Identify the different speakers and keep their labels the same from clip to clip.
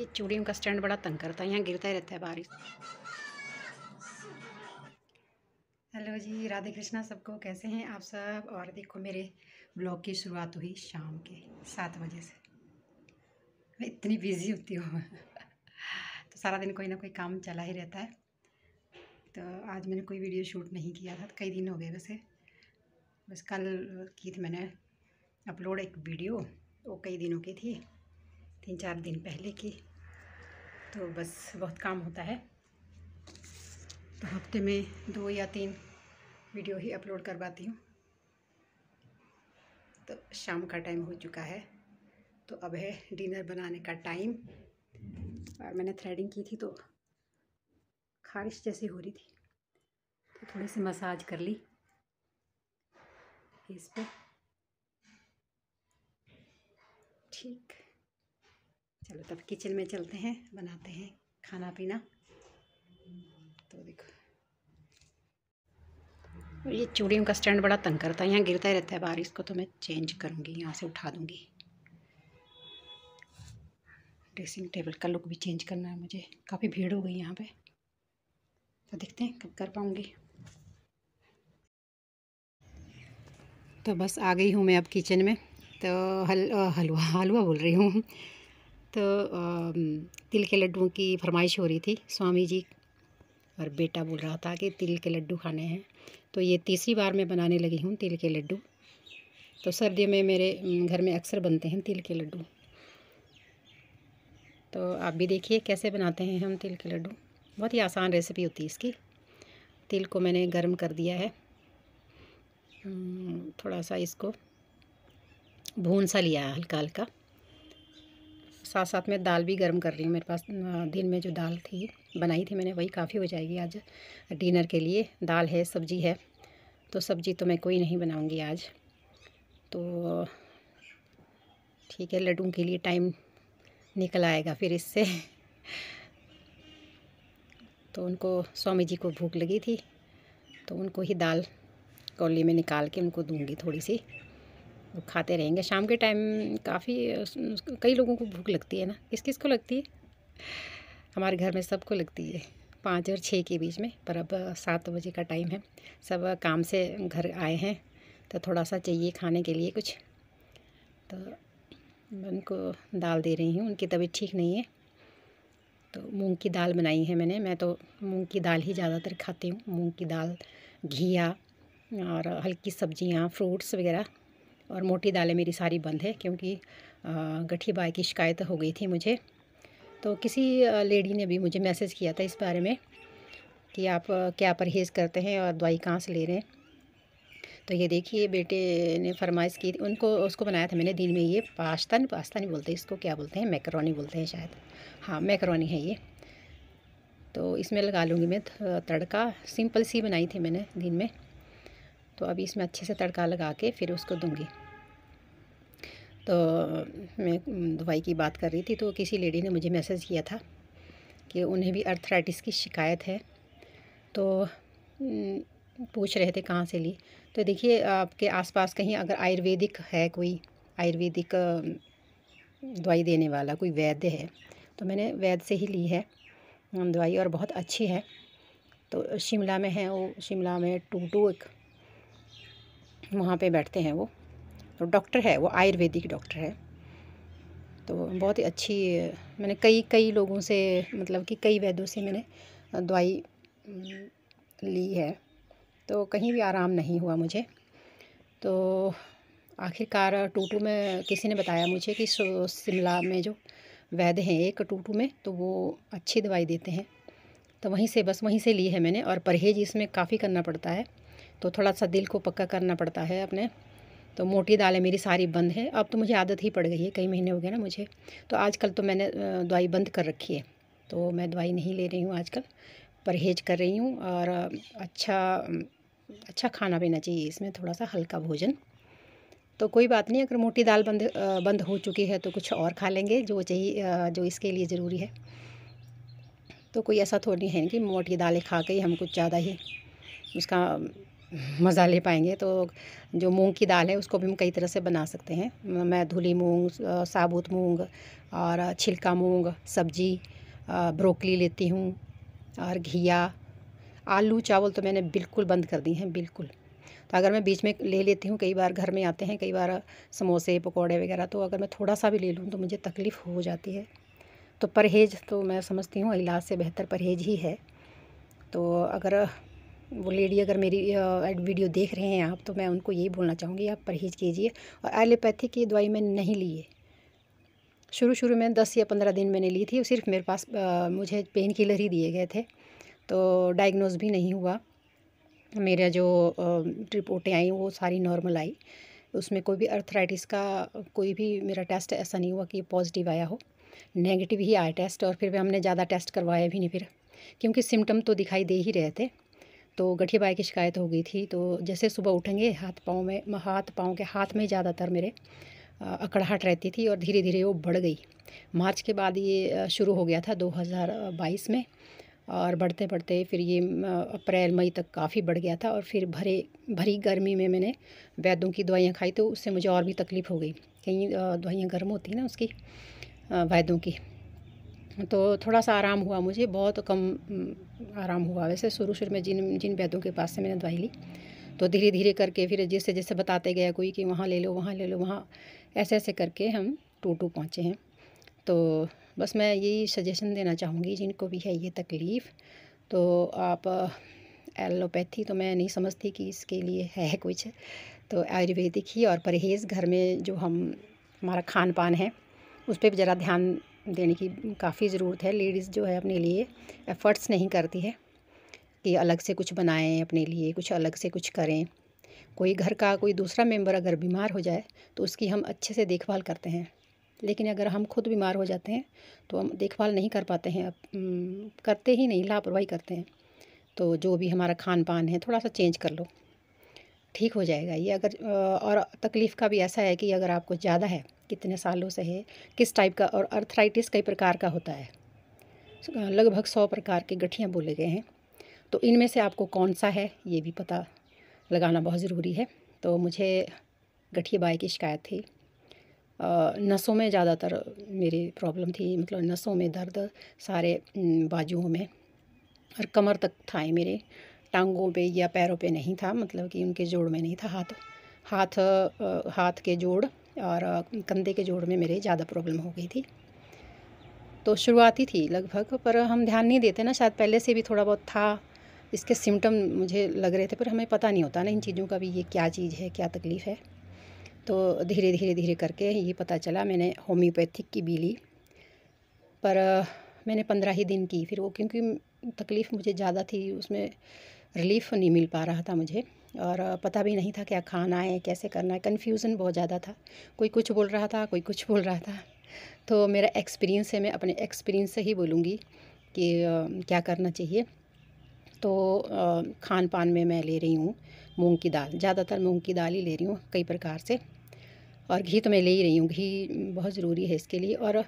Speaker 1: चूड़ियों का स्टैंड बड़ा तंग करता है, यहाँ गिरता ही रहता है बारिश। हेलो जी, राधे कृष्णा सबको, कैसे हैं आप सब। और देखो मेरे ब्लॉग की शुरुआत हुई शाम के 7 बजे से। मैं इतनी बिजी होती हूँ तो सारा दिन कोई ना कोई काम चला ही रहता है। तो आज मैंने कोई वीडियो शूट नहीं किया था, कई दिन हो गए वैसे। बस कल की थी मैंने अपलोड एक वीडियो, वो कई दिनों की थी, 3-4 दिन पहले की। तो बस बहुत काम होता है, तो हफ्ते में 2 या 3 वीडियो ही अपलोड करवाती हूँ। तो शाम का टाइम हो चुका है, तो अब है डिनर बनाने का टाइम। और मैंने थ्रेडिंग की थी तो खारिश जैसी हो रही थी, तो थोड़ी सी मसाज कर ली इस पे। ठीक, चलो तब किचन में चलते हैं, बनाते हैं खाना पीना। तो देखो ये चूड़ियों का स्टैंड बड़ा तंग करता है, यहाँ गिरता ही रहता है बारिश को, तो मैं चेंज करूँगी, यहाँ से उठा दूँगी। ड्रेसिंग टेबल का लुक भी चेंज करना है मुझे, काफ़ी भीड़ हो गई यहाँ पे, तो देखते हैं कब कर पाऊँगी। तो बस आ गई हूँ मैं अब किचन में। तो हलवा बोल रही हूँ। तो तिल के लड्डुओं की फरमाइश हो रही थी, स्वामी जी और बेटा बोल रहा था कि तिल के लड्डू खाने हैं। तो ये तीसरी बार मैं बनाने लगी हूँ तिल के लड्डू। तो सर्दियों में मेरे घर में अक्सर बनते हैं तिल के लड्डू। तो आप भी देखिए कैसे बनाते हैं हम तिल के लड्डू। बहुत ही आसान रेसिपी होती है इसकी। तिल को मैंने गर्म कर दिया है, थोड़ा सा इसको भून सा लिया है हल्का हल्का। साथ साथ में दाल भी गर्म कर रही हूँ। मेरे पास दिन में जो दाल थी बनाई थी मैंने, वही काफ़ी हो जाएगी आज डिनर के लिए। दाल है, सब्ज़ी है, तो सब्ज़ी तो मैं कोई नहीं बनाऊँगी आज। तो ठीक है, लड्डू के लिए टाइम निकल आएगा फिर इससे। तो उनको, स्वामी जी को भूख लगी थी, तो उनको ही दाल कौली में निकाल के उनको दूंगी थोड़ी सी, वो खाते रहेंगे। शाम के टाइम काफ़ी कई लोगों को भूख लगती है ना, किस किस को लगती है, हमारे घर में सबको लगती है 5 और 6 के बीच में। पर अब 7 बजे का टाइम है, सब काम से घर आए हैं, तो थोड़ा सा चाहिए खाने के लिए कुछ। तो मैं उनको दाल दे रही हूँ, उनकी तबीयत ठीक नहीं है। तो मूंग की दाल बनाई है मैंने, मैं तो मूंग की दाल ही ज़्यादातर खाती हूँ। मूंग की दाल, घिया और हल्की सब्जियाँ, फ्रूट्स वगैरह। और मोटी दालें मेरी सारी बंद है, क्योंकि गठिया बाई की शिकायत हो गई थी मुझे। तो किसी लेडी ने भी मुझे मैसेज किया था इस बारे में कि आप क्या परहेज़ करते हैं और दवाई कहाँ से ले रहे हैं। तो ये देखिए बेटे ने फरमाइश की, उनको उसको बनाया था मैंने दिन में। ये पास्ता नहीं बोलते इसको, क्या बोलते हैं, मैकरोनी बोलते हैं शायद। हाँ, मैकरोनी है ये। तो इसमें लगा लूँगी मैं तड़का। सिंपल सी बनाई थी मैंने दिन में, तो अभी इसमें अच्छे से तड़का लगा के फिर उसको दूँगी। तो मैं दवाई की बात कर रही थी, तो किसी लेडी ने मुझे मैसेज किया था कि उन्हें भी अर्थराइटिस की शिकायत है। तो पूछ रहे थे कहाँ से ली। तो देखिए आपके आसपास कहीं अगर आयुर्वेदिक है, कोई आयुर्वेदिक दवाई देने वाला कोई वैद्य है, तो मैंने वैद्य से ही ली है दवाई, और बहुत अच्छी है। तो शिमला में है वो, शिमला में टूटू एक, वहाँ पे बैठते हैं वो, तो डॉक्टर है वो, आयुर्वेदिक डॉक्टर है। तो बहुत ही अच्छी, मैंने कई लोगों से, मतलब कि कई वैद्यों से मैंने दवाई ली है, तो कहीं भी आराम नहीं हुआ मुझे। तो आखिरकार टूटू में किसी ने बताया मुझे कि शिमला में जो वैद्य हैं एक टूटू में, तो वो अच्छी दवाई देते हैं। तो वहीं से ली है मैंने। और परहेज़ इसमें काफ़ी करना पड़ता है, तो थोड़ा सा दिल को पक्का करना पड़ता है अपने। तो मोटी दालें मेरी सारी बंद है, अब तो मुझे आदत ही पड़ गई है, कई महीने हो गए ना मुझे। तो आजकल तो मैंने दवाई बंद कर रखी है, तो मैं दवाई नहीं ले रही हूँ आजकल, परहेज़ कर रही हूँ। और अच्छा खाना पीना चाहिए इसमें, थोड़ा सा हल्का भोजन। तो कोई बात नहीं, अगर मोटी दाल बंद हो चुकी है तो कुछ और खा लेंगे जो चाहिए, जो इसके लिए ज़रूरी है। तो कोई ऐसा थोड़ी है कि मोटी दालें खा के ही हम कुछ ज़्यादा ही उसका मज़ा ले पाएंगे। तो जो मूंग की दाल है उसको भी हम कई तरह से बना सकते हैं। मैं धुली मूंग, साबुत मूंग और छिलका मूंग, सब्जी, ब्रोकली लेती हूँ और घिया। आलू चावल तो मैंने बिल्कुल बंद कर दी हैं, बिल्कुल। तो अगर मैं बीच में ले लेती हूँ, कई बार घर में आते हैं, कई बार समोसे पकौड़े वगैरह, तो अगर मैं थोड़ा सा भी ले लूँ तो मुझे तकलीफ़ हो जाती है। तो परहेज़ तो मैं समझती हूँ इलाज से बेहतर परहेज़ ही है। तो अगर वो लेडी अगर मेरी वीडियो देख रहे हैं आप, तो मैं उनको यही बोलना चाहूँगी, आप परहेज़ कीजिए। और एलोपैथी की दवाई मैंने नहीं ली है। शुरू में 10 या 15 दिन मैंने ली थी, सिर्फ मेरे पास मुझे पेन किलर ही दिए गए थे, तो डायग्नोज भी नहीं हुआ। मेरा जो रिपोर्टें आई वो सारी नॉर्मल आई। उसमें कोई भी अर्थराइटिस का कोई भी मेरा टेस्ट ऐसा नहीं हुआ कि पॉजिटिव आया हो, नेगेटिव ही आया टेस्ट। और फिर हमने ज़्यादा टेस्ट करवाया भी नहीं फिर, क्योंकि सिम्टम तो दिखाई दे ही रहे थे। तो गठिया बाई की शिकायत हो गई थी। तो जैसे सुबह उठेंगे हाथ पाँव के हाथ में ज़्यादातर मेरे अकड़ाहट रहती थी, और धीरे धीरे वो बढ़ गई। मार्च के बाद ये शुरू हो गया था 2022 में, और बढ़ते बढ़ते फिर ये अप्रैल मई तक काफ़ी बढ़ गया था। और फिर भरी गर्मी में मैंने वैद्यों की दवाइयाँ खाई, तो उससे मुझे और भी तकलीफ़ हो गई। कई दवाइयाँ गर्म होती हैं ना उसकी, वैद्यों की। तो थोड़ा सा आराम हुआ मुझे, बहुत कम आराम हुआ। वैसे शुरू में जिन जिन वैद्यों के पास से मैंने दवाई ली, तो धीरे धीरे करके फिर जैसे जैसे बताते गया कोई कि वहाँ ले लो, वहाँ ले लो, वहाँ, ऐसे ऐसे करके हम टू पहुँचे हैं। तो बस मैं यही सजेशन देना चाहूँगी जिनको भी है ये तकलीफ़, तो आप एलोपैथी तो मैं नहीं समझती कि इसके लिए है कुछ, तो आयुर्वेदिक ही और परहेज़ घर में जो हमारा खान पान है उस पर भी ज़रा ध्यान देने की काफ़ी ज़रूरत है। लेडीज़ जो है अपने लिए एफ़र्ट्स नहीं करती है कि अलग से कुछ बनाएं अपने लिए, कुछ अलग से कुछ करें। कोई घर का कोई दूसरा मेंबर अगर बीमार हो जाए तो उसकी हम अच्छे से देखभाल करते हैं, लेकिन अगर हम खुद बीमार हो जाते हैं तो हम देखभाल नहीं कर पाते हैं, करते ही नहीं, लापरवाही करते हैं। तो जो भी हमारा खान पान है थोड़ा सा चेंज कर लो, ठीक हो जाएगा ये। अगर और तकलीफ़ का भी ऐसा है कि अगर आपको ज़्यादा है, कितने सालों से है, किस टाइप का, और अर्थराइटिस कई प्रकार का होता है, लगभग 100 प्रकार के गठियाँ बोले गए हैं। तो इनमें से आपको कौन सा है ये भी पता लगाना बहुत ज़रूरी है। तो मुझे गठिया बाई की शिकायत थी, नसों में ज़्यादातर मेरी प्रॉब्लम थी, मतलब नसों में दर्द, सारे बाजुओं में और कमर तक था। मेरे टांगों पे या पैरों पे नहीं था, मतलब कि उनके जोड़ में नहीं था। हाथ के जोड़ और कंधे के जोड़ में मेरे ज़्यादा प्रॉब्लम हो गई थी। तो शुरुआती थी लगभग, पर हम ध्यान नहीं देते ना, शायद पहले से भी थोड़ा बहुत था। इसके सिम्टम मुझे लग रहे थे, पर हमें पता नहीं होता ना इन चीज़ों का भी, ये क्या चीज़ है, क्या तकलीफ़ है। तो धीरे धीरे करके ये पता चला। मैंने होम्योपैथिक की भी ली, पर मैंने 15 ही दिन की फिर वो, क्योंकि तकलीफ़ मुझे ज़्यादा थी, उसमें रिलीफ़ नहीं मिल पा रहा था मुझे, और पता भी नहीं था क्या खाना है, कैसे करना है, कन्फ्यूज़न बहुत ज़्यादा था। कोई कुछ बोल रहा था, कोई कुछ बोल रहा था। तो मेरा एक्सपीरियंस है, मैं अपने एक्सपीरियंस से ही बोलूँगी कि क्या करना चाहिए। तो खान पान में मैं ले रही हूँ मूंग की दाल, ज़्यादातर मूंग की दाल ही ले रही हूँ कई प्रकार से, और घी तो मैं ले ही रही हूँ, घी बहुत ज़रूरी है इसके लिए। और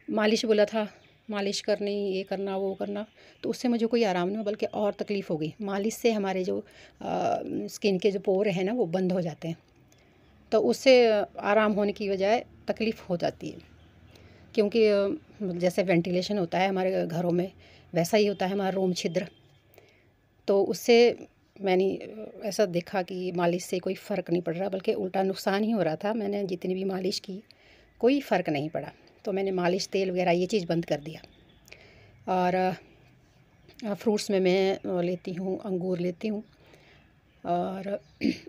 Speaker 1: मालिश बोला था, मालिश करनी, ये करना, वो करना, तो उससे मुझे कोई आराम नहीं हुआ, बल्कि और तकलीफ़ हो गई। मालिश से हमारे जो स्किन के जो पोर हैं ना वो बंद हो जाते हैं, तो उससे आराम होने की बजाय तकलीफ़ हो जाती है। क्योंकि जैसे वेंटिलेशन होता है हमारे घरों में, वैसा ही होता है हमारा रोम छिद्र। तो उससे मैंने ऐसा देखा कि मालिश से कोई फ़र्क नहीं पड़ रहा, बल्कि उल्टा नुकसान ही हो रहा था। मैंने जितनी भी मालिश की कोई फ़र्क नहीं पड़ा, तो मैंने मालिश तेल वगैरह ये चीज़ बंद कर दिया। और फ्रूट्स में मैं लेती हूँ, अंगूर लेती हूँ, और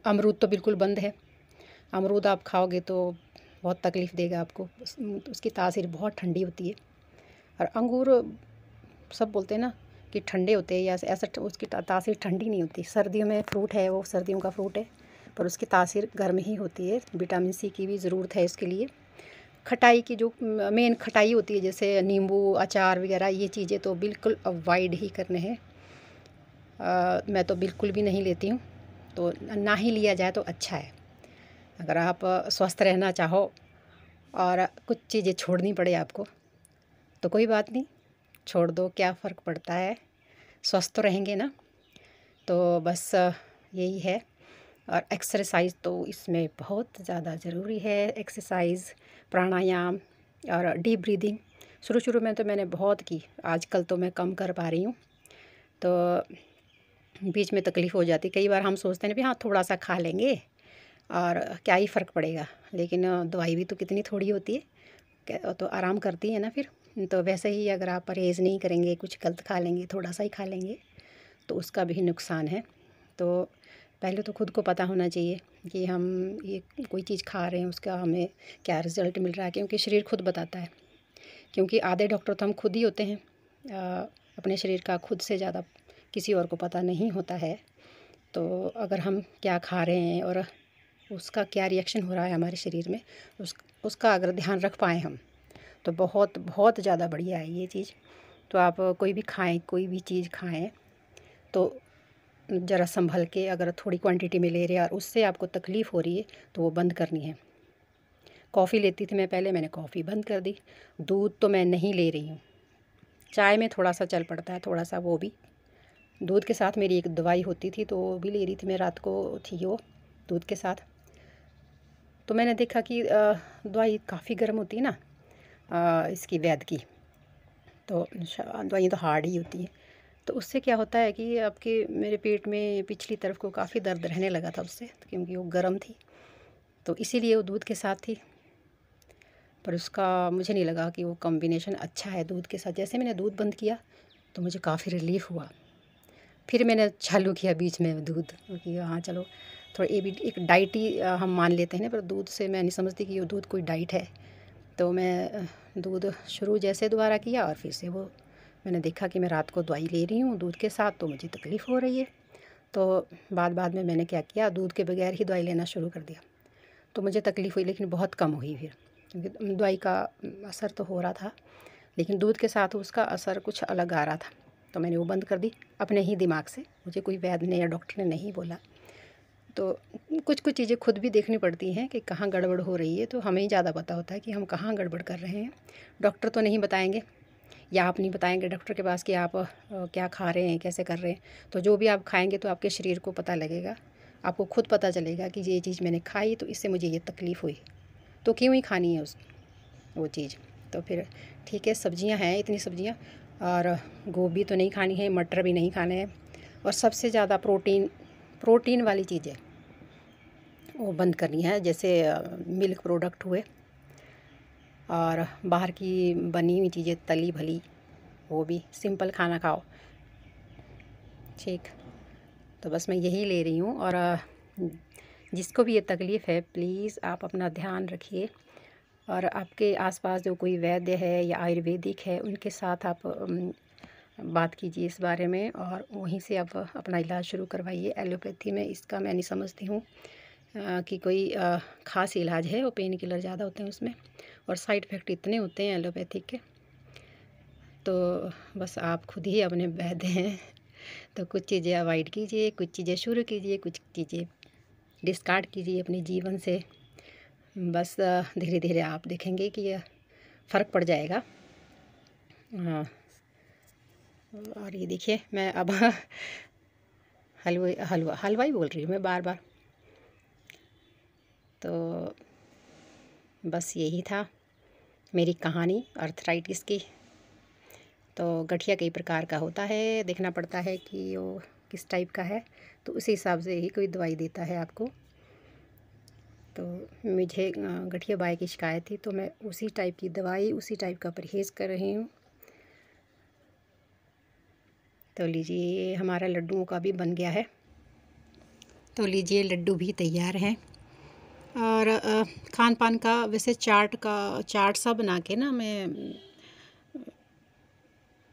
Speaker 1: अमरूद तो बिल्कुल बंद है। अमरूद आप खाओगे तो बहुत तकलीफ़ देगा आपको, उसकी तासीर बहुत ठंडी होती है। और अंगूर सब बोलते हैं ना कि ठंडे होते हैं, या ऐसा, उसकी तासीर ठंडी नहीं होती। सर्दियों में फ्रूट है, वो सर्दियों का फ्रूट है, पर उसकी तासीर गर्म ही होती है। विटामिन सी की भी ज़रूरत है इसके लिए। खटाई की जो मेन खटाई होती है, जैसे नींबू, अचार वगैरह, ये चीज़ें तो बिल्कुल अवॉइड ही करने हैं। मैं तो बिल्कुल भी नहीं लेती हूँ, तो ना ही लिया जाए तो अच्छा है। अगर आप स्वस्थ रहना चाहो और कुछ चीज़ें छोड़नी पड़े आपको, तो कोई बात नहीं, छोड़ दो, क्या फ़र्क पड़ता है, स्वस्थ तो रहेंगे ना। तो बस यही है। और एक्सरसाइज तो इसमें बहुत ज़्यादा ज़रूरी है। एक्सरसाइज, प्राणायाम और डीप ब्रीदिंग शुरू शुरू में तो मैंने बहुत की, आजकल तो मैं कम कर पा रही हूँ। तो बीच में तकलीफ़ हो जाती, कई बार हम सोचते हैं भी हाँ थोड़ा सा खा लेंगे और क्या ही फ़र्क पड़ेगा, लेकिन दवाई भी तो कितनी थोड़ी होती है, तो आराम करती है ना फिर। तो वैसे ही अगर आप परहेज़ नहीं करेंगे, कुछ गलत खा लेंगे, थोड़ा सा ही खा लेंगे, तो उसका भी नुकसान है। तो पहले तो खुद को पता होना चाहिए कि हम ये कोई चीज़ खा रहे हैं उसका हमें क्या रिज़ल्ट मिल रहा है, क्योंकि शरीर खुद बताता है। क्योंकि आधे डॉक्टर तो हम खुद ही होते हैं, अपने शरीर का खुद से ज़्यादा किसी और को पता नहीं होता है। तो अगर हम क्या खा रहे हैं और उसका क्या रिएक्शन हो रहा है हमारे शरीर में, उसका अगर ध्यान रख पाएँ हम, तो बहुत बहुत ज़्यादा बढ़िया है ये चीज़। तो आप कोई भी खाएं, कोई भी चीज़ खाएं तो ज़रा संभल के, अगर थोड़ी क्वांटिटी में ले रहे हैं और उससे आपको तकलीफ़ हो रही है तो वो बंद करनी है। कॉफ़ी लेती थी मैं पहले, मैंने कॉफ़ी बंद कर दी। दूध तो मैं नहीं ले रही हूँ। चाय में थोड़ा सा चल पड़ता है, थोड़ा सा, वो भी दूध के साथ। मेरी एक दवाई होती थी तो वो भी ले रही थी मैं, रात को थी वो दूध के साथ। तो मैंने देखा कि दवाई काफ़ी गर्म होती है ना, इसकी वैद्य की, तो दवाई तो हार्ड ही होती है। तो उससे क्या होता है कि आपके मेरे पेट में पिछली तरफ को काफ़ी दर्द रहने लगा था उससे, क्योंकि वो गर्म थी, तो इसीलिए वो दूध के साथ थी। पर उसका मुझे नहीं लगा कि वो कॉम्बिनेशन अच्छा है दूध के साथ। जैसे मैंने दूध बंद किया तो मुझे काफ़ी रिलीफ़ हुआ। फिर मैंने चालू किया बीच में दूध, क्योंकि हाँ चलो थोड़ा ये भी एक डाइट ही हम मान लेते हैं ना, पर दूध से मैं नहीं समझती कि वो दूध कोई डाइट है। तो मैं दूध शुरू जैसे दोबारा किया और फिर से वो मैंने देखा कि मैं रात को दवाई ले रही हूँ दूध के साथ, तो मुझे तकलीफ़ हो रही है। तो बाद में मैंने क्या किया, दूध के बगैर ही दवाई लेना शुरू कर दिया। तो मुझे तकलीफ़ हुई, लेकिन बहुत कम हुई फिर, क्योंकि दवाई का असर तो हो रहा था, लेकिन दूध के साथ उसका असर कुछ अलग आ रहा था। तो मैंने वो बंद कर दी अपने ही दिमाग से, मुझे कोई वैद्य ने या डॉक्टर ने नहीं बोला। तो कुछ कुछ चीज़ें खुद भी देखनी पड़ती हैं कि कहाँ गड़बड़ हो रही है, तो हमें ही ज़्यादा पता होता है कि हम कहाँ गड़बड़ कर रहे हैं। डॉक्टर तो नहीं बताएंगे, या आप नहीं बताएंगे डॉक्टर के पास कि आप क्या खा रहे हैं, कैसे कर रहे हैं। तो जो भी आप खाएंगे तो आपके शरीर को पता लगेगा, आपको खुद पता चलेगा कि ये चीज़ मैंने खाई तो इससे मुझे ये तकलीफ़ हुई, तो क्यों ही खानी है वो चीज़। तो फिर ठीक है, सब्जियां हैं इतनी सब्जियां, और गोभी तो नहीं खानी है, मटर भी नहीं खाने हैं, और सबसे ज़्यादा प्रोटीन वाली चीज़ें वो बंद करनी है। जैसे मिल्क प्रोडक्ट हुए, और बाहर की बनी हुई चीज़ें, तली भली, वो भी सिंपल खाना खाओ। ठीक, तो बस मैं यही ले रही हूँ। और जिसको भी ये तकलीफ़ है, प्लीज़ आप अपना ध्यान रखिए, और आपके आसपास जो कोई वैद्य है या आयुर्वेदिक है उनके साथ आप बात कीजिए इस बारे में, और वहीं से आप अपना इलाज शुरू करवाइए। एलोपैथी में इसका मैं नहीं समझती हूँ कि कोई ख़ास इलाज है। वो पेन किलर ज़्यादा होते हैं उसमें, और साइड इफ़ेक्ट इतने होते हैं एलोपैथिक के। तो बस आप खुद ही अपने वैद्य हैं, तो कुछ चीज़ें अवॉइड कीजिए, कुछ चीज़ें शुरू कीजिए, कुछ चीज़ें डिस्कार्ड कीजिए अपने जीवन से। बस धीरे धीरे आप देखेंगे कि यह फ़र्क पड़ जाएगा। और ये देखिए, मैं अब हलवा ही बोल रही हूँ मैं बार बार। तो बस यही था मेरी कहानी अर्थराइटिस की। तो गठिया कई प्रकार का होता है, देखना पड़ता है कि वो किस टाइप का है, तो उसी हिसाब से ही कोई दवाई देता है आपको। तो मुझे गठिया बाई की शिकायत थी, तो मैं उसी टाइप की दवाई, उसी टाइप का परहेज़ कर रही हूँ। तो लीजिए, हमारा लड्डुओं का भी बन गया है। तो लीजिए, लड्डू भी तैयार हैं। और खान पान का वैसे चार्ट सा बना के ना मैं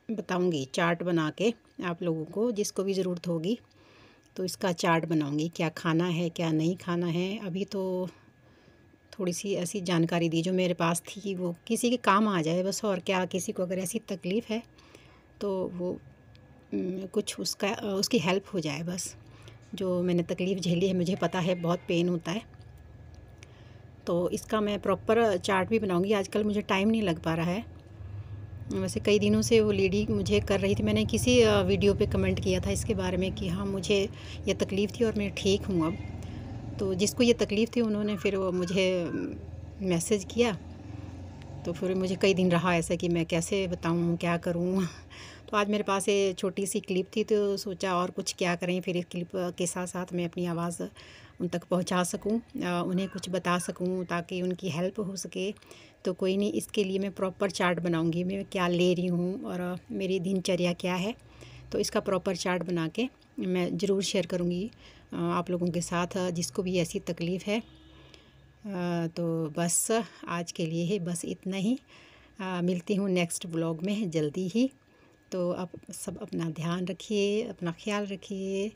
Speaker 1: बताऊंगी, चार्ट बना के आप लोगों को, जिसको भी ज़रूरत होगी तो इसका चार्ट बनाऊंगी, क्या खाना है क्या नहीं खाना है। अभी तो थोड़ी सी ऐसी जानकारी दी जो मेरे पास थी, वो किसी के काम आ जाए बस, और क्या, किसी को अगर ऐसी तकलीफ़ है तो वो कुछ उसकी हेल्प हो जाए बस। जो मैंने तकलीफ़ झेली है, मुझे पता है बहुत पेन होता है, तो इसका मैं प्रॉपर चार्ट भी बनाऊंगी। आजकल मुझे टाइम नहीं लग पा रहा है, वैसे कई दिनों से वो लेडी मुझे कर रही थी, मैंने किसी वीडियो पे कमेंट किया था इसके बारे में कि हाँ मुझे ये तकलीफ़ थी और मैं ठीक हूँ अब। तो जिसको ये तकलीफ़ थी उन्होंने फिर वो मुझे मैसेज किया, तो फिर मुझे कई दिन रहा ऐसा कि मैं कैसे बताऊँ, क्या करूँ। तो आज मेरे पास ये छोटी सी क्लिप थी, तो सोचा और कुछ क्या करें, फिर इस क्लिप के साथ साथ मैं अपनी आवाज़ उन तक पहुंचा सकूं, उन्हें कुछ बता सकूं ताकि उनकी हेल्प हो सके। तो कोई नहीं, इसके लिए मैं प्रॉपर चार्ट बनाऊंगी, मैं क्या ले रही हूँ और मेरी दिनचर्या क्या है। तो इसका प्रॉपर चार्ट बना के मैं ज़रूर शेयर करूँगी आप लोगों के साथ, जिसको भी ऐसी तकलीफ़ है। तो बस आज के लिए ही बस इतना ही। मिलती हूँ नेक्स्ट ब्लॉग में जल्दी ही। तो आप सब अपना ध्यान रखिए, अपना ख्याल रखिए।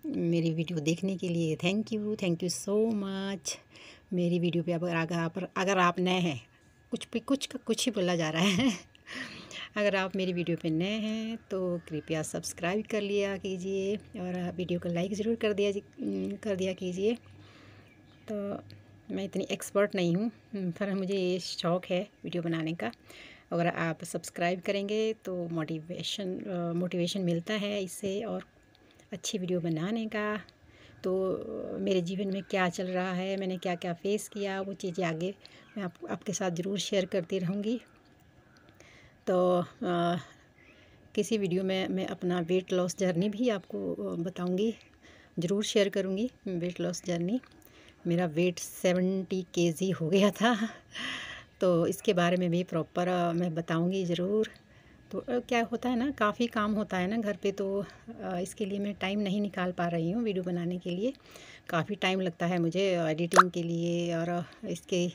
Speaker 1: मेरी वीडियो देखने के लिए थैंक यू सो मच। मेरी वीडियो पे अगर आप नए हैं, कुछ ही बोला जा रहा है अगर आप मेरी वीडियो पे नए हैं तो कृपया सब्सक्राइब कर लिया कीजिए और वीडियो को लाइक ज़रूर कर दिया कीजिए। तो मैं इतनी एक्सपर्ट नहीं हूँ, पर मुझे ये शौक़ है वीडियो बनाने का। अगर आप सब्सक्राइब करेंगे तो मोटिवेशन मिलता है इससे और अच्छी वीडियो बनाने का। तो मेरे जीवन में क्या चल रहा है, मैंने क्या क्या फ़ेस किया, वो चीज़ें आगे मैं आपके साथ ज़रूर शेयर करती रहूँगी। तो किसी वीडियो में मैं अपना वेट लॉस जर्नी भी आपको बताऊँगी, ज़रूर शेयर करूँगी। वेट लॉस जर्नी, मेरा वेट 70 kg हो गया था तो इसके बारे में भी प्रॉपर मैं बताऊँगी ज़रूर। तो क्या होता है ना, काफ़ी काम होता है ना घर पे, तो इसके लिए मैं टाइम नहीं निकाल पा रही हूँ वीडियो बनाने के लिए। काफ़ी टाइम लगता है मुझे एडिटिंग के लिए और इसके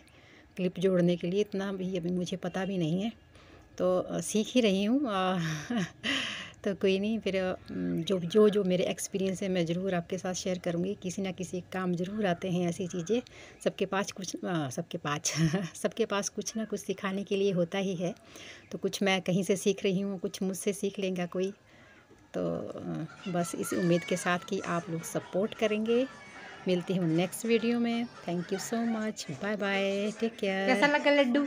Speaker 1: क्लिप जोड़ने के लिए, इतना भी अभी मुझे पता भी नहीं है। तो सीख ही रही हूँ तो कोई नहीं, फिर जो मेरे एक्सपीरियंस है मैं ज़रूर आपके साथ शेयर करूँगी। किसी ना किसी काम ज़रूर आते हैं ऐसी चीज़ें, सबके पास सबके पास कुछ ना कुछ सिखाने के लिए होता ही है। तो कुछ मैं कहीं से सीख रही हूँ, कुछ मुझसे सीख लेगा कोई। तो बस इस उम्मीद के साथ कि आप लोग सपोर्ट करेंगे। मिलती हूँ नेक्स्ट वीडियो में। Thank you so much, bye bye, take care.
Speaker 2: कैसा लगा लड्डू?